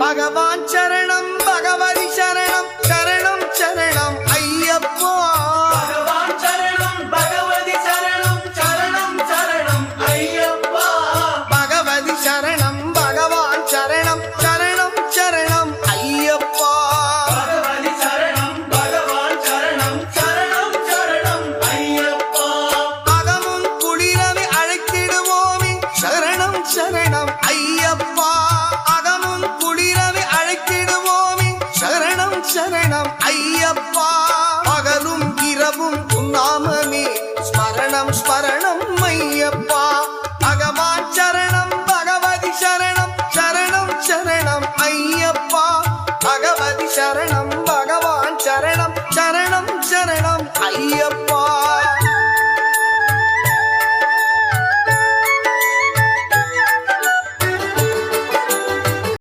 பகவான் சரணம் பகவதி சரணம் சரணம் சரணம் ஐயப்பா பகவான் சரணம் பகவதி சரணம் சரணம் சரணம் ஐயப்பா பகவதி சரணம் பகவான் சரணம் சரணம் சரணம் ஐயப்பா பகவதி சரணம் பகவான் சரணம் சரணம் சரணம் ஐயப்பா அகமும் குளிரவை அழைத்திடுவோமே சரணம் சரணம் ஐயப்பா அகமும் குளிரவை அழைத்திடுவோமே சரணம் சரணம் ஐயப்பா பகலும் இரவும் உன்னாமமே ஸ்மரணம் ஸ்மரணம் ஐயப்பா பகவான் சரணம் பகவதி சரணம் சரணம் சரணம் ஐயப்பா பகவதி சரணம்